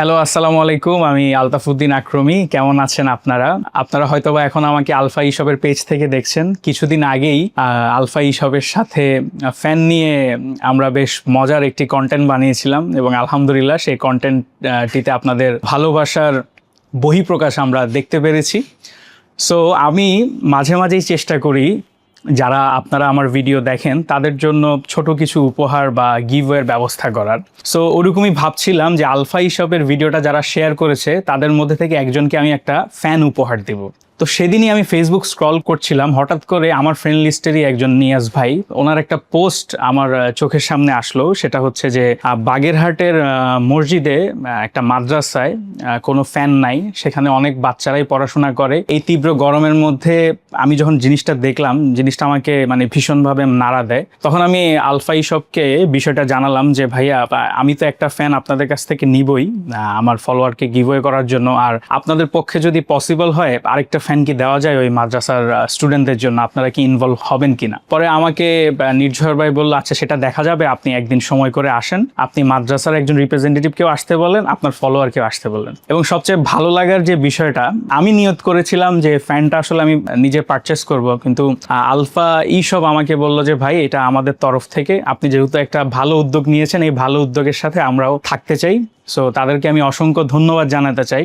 Hello, আসসালামু আলাইকুম। আমি আলতাফউদ্দিন আক্রমী। কেমন আছেন আপনারা? আপনারা হয়তোবা এখন আমাকে আলফা ইশপের পেজ থেকে দেখছেন। কিছুদিন আগেই আলফা ইশপের সাথে ফ্যান নিয়ে আমরা বেশ মজার একটি কন্টেন্ট বানিয়েছিলাম এবং আলহামদুলিল্লাহ সেই কন্টেন্টটিতে আপনাদের ভালোবাসার বহিঃপ্রকাশ আমরা দেখতে পেরেছি। সো আমি মাঝে মাঝেই চেষ্টা করি যারা আপনারা আমার ভিডিও দেখেন তাদের জন্য ছোট কিছু উপহার বা গিভওয়ের ব্যবস্থা করার। সো ওরকমই ভাবছিলাম যে আলফা ইশপের ভিডিওটা যারা শেয়ার করেছে তাদের মধ্যে থেকে একজনকে আমি একটা ফ্যান উপহার দেব। তো সেদিনই আমি ফেসবুক স্ক্রল করছিলাম, হঠাৎ করে আমার ফ্রেন্ড লিস্টেরই একজন নিয়াজ ভাই, ওনার একটা পোস্ট আমার চোখের সামনে আসলো। সেটা হচ্ছে যে বাগেরহাটের মসজিদে একটা মাদ্রাসায় কোনো ফ্যান নাই, সেখানে অনেক বাচ্চারাই পড়াশোনা করে। এই তীব্র গরমের মধ্যে আমি যখন জিনিসটা দেখলাম, জিনিসটা আমাকে মানে ভীষণভাবে নাড়া দেয়। তখন আমি আলফা ইশপকে বিষয়টা জানালাম যে ভাইয়া, আমি তো একটা ফ্যান আপনাদের কাছ থেকে নিবই আমার ফলোয়ারকে গিভওয়ে করার জন্য, আর আপনাদের পক্ষে যদি পসিবল হয় আরেকটা ফ্যান কি দেওয়া যায় ওই মাদ্রাসার স্টুডেন্টদের জন্য, আপনারা কি ইনভলভ হবেন কিনা? পরে আমাকে নির্ঝর ভাই বললো আচ্ছা সেটা দেখা যাবে, আপনি একদিন সময় করে আসেন, আপনি মাদ্রাসার একজন রিপ্রেজেন্টেটিভকেও আসতে বলেন, আপনার ফলোয়ারকেও আসতে বললেন। এবং সবচেয়ে ভালো লাগার যে বিষয়টা, আমি নিয়ত করেছিলাম যে ফ্যানটা আসলে আমি নিজে পারচেস করব, কিন্তু আলফা ইশপ আমাকে বললো যে ভাই এটা আমাদের তরফ থেকে, আপনি যেহেতু একটা ভালো উদ্যোগ নিয়েছেন, এই ভালো উদ্যোগের সাথে আমরাও থাকতে চাই। সো তাদেরকে আমি অসংখ্য ধন্যবাদ জানাতে চাই।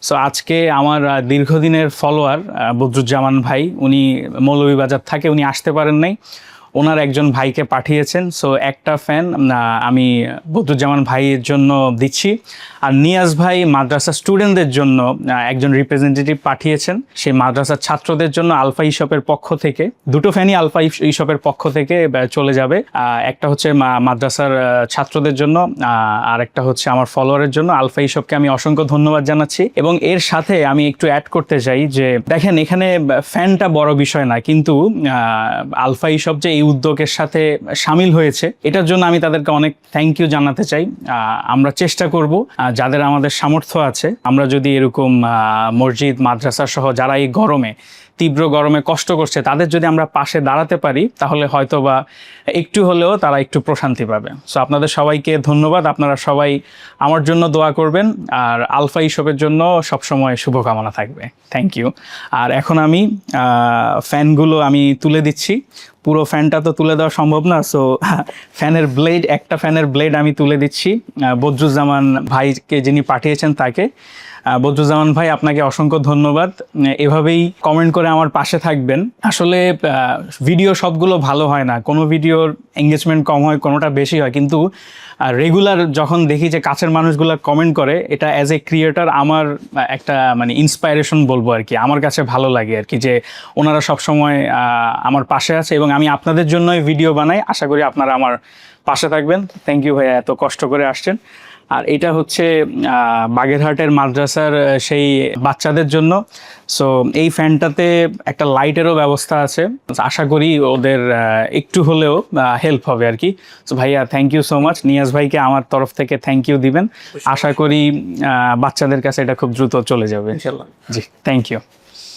সো আজকে আমার দীর্ঘদিনের ফলোয়ার বদরুজ্জামান ভাই, উনি মৌলভীবাজার থাকে, উনি আসতে পারেন নাই, ওনার একজন ভাইকে পাঠিয়েছেন। সো একটা ফ্যান আমি বদরুজ্জামান ভাইয়ের জন্য দিচ্ছি, আর নিয়াজ ভাই মাদ্রাসা স্টুডেন্টদের জন্য একজন রিপ্রেজেন্টেটিভ পাঠিয়েছেন। সেই মাদ্রাসার ছাত্রদের জন্য আলফা ইশপের পক্ষ থেকে দুটো ফ্যানই আলফা ইশপের পক্ষ থেকে চলে যাবে। একটা হচ্ছে মাদ্রাসার ছাত্রদের জন্য, আর একটা হচ্ছে আমার ফলোয়ারের জন্য। আলফা ইশপকে আমি অসংখ্য ধন্যবাদ জানাচ্ছি। এবং এর সাথে আমি একটু অ্যাড করতে চাই যে দেখেন, এখানে ফ্যানটা বড় বিষয় না, কিন্তু আলফা ইশপ যে এই উদ্যোগের সাথে সামিল হয়েছে, এটার জন্য আমি তাদেরকে অনেক থ্যাংক ইউ জানাতে চাই। আমরা চেষ্টা করব যাদের আমাদের সামর্থ্য আছে, আমরা যদি এরকম মসজিদ মাদ্রাসা সহ যারা এই গরমে, তীব্র গরমে কষ্ট করছে, তাদের যদি আমরা পাশে দাঁড়াতে পারি, তাহলে হয়তো বা একটু হলেও তারা একটু প্রশান্তি পাবে। সো আপনাদের সবাইকে ধন্যবাদ। আপনারা সবাই আমার জন্য দোয়া করবেন, আর আলফা ইশপের জন্য সবসময় শুভকামনা থাকবে। Thank you. আর এখন আমি ফ্যানগুলো আমি তুলে দিচ্ছি। পুরো ফ্যানটা তো তুলে দেওয়া সম্ভব না, সো ফ্যানের ব্লেড, একটা ফ্যানের ব্লেড আমি তুলে দিচ্ছি বদরুজ্জামান ভাইকে, যিনি পাঠিয়েছেন তাকে। বদরুজ্জামান ভাই, আপনাকে অসংখ্য ধন্যবাদ। এভাবেই কমেন্ট করে আমার পাশে থাকবেন। আসলে ভিডিও সবগুলো ভালো হয় না, কোনো ভিডিওর এঙ্গেজমেন্ট কম হয়, কোনোটা বেশি হয়, কিন্তু রেগুলার যখন দেখি যে কাছের মানুষগুলো কমেন্ট করে, এটা অ্যাজ এ ক্রিয়েটার আমার একটা মানে ইন্সপাইরেশন বলবো আর কি। আমার কাছে ভালো লাগে আর কি যে ওনারা সবসময় আমার পাশে আছে, এবং আমি আপনাদের জন্যই ভিডিও বানাই। আশা করি আপনারা আমার পাশে থাকবেন। থ্যাংক ইউ ভাইয়া, এত কষ্ট করে আসছেন। আর এটা হচ্ছে বাগেরহাটের মাদ্রাসার সেই বাচ্চাদের জন্য। সো এই ফ্যানটাতে একটা লাইটেরও ব্যবস্থা আছে, আশা করি ওদের একটু হলেও হেল্প হবে আর কি। সো ভাইয়া, thank you so much. Niaz ভাইকে আমার তরফ থেকে থ্যাংক ইউ দিবেন। আশা করি বাচ্চাদের কাছে এটা খুব দ্রুত চলে যাবে ইনশাআল্লাহ। জি, থ্যাংক ইউ।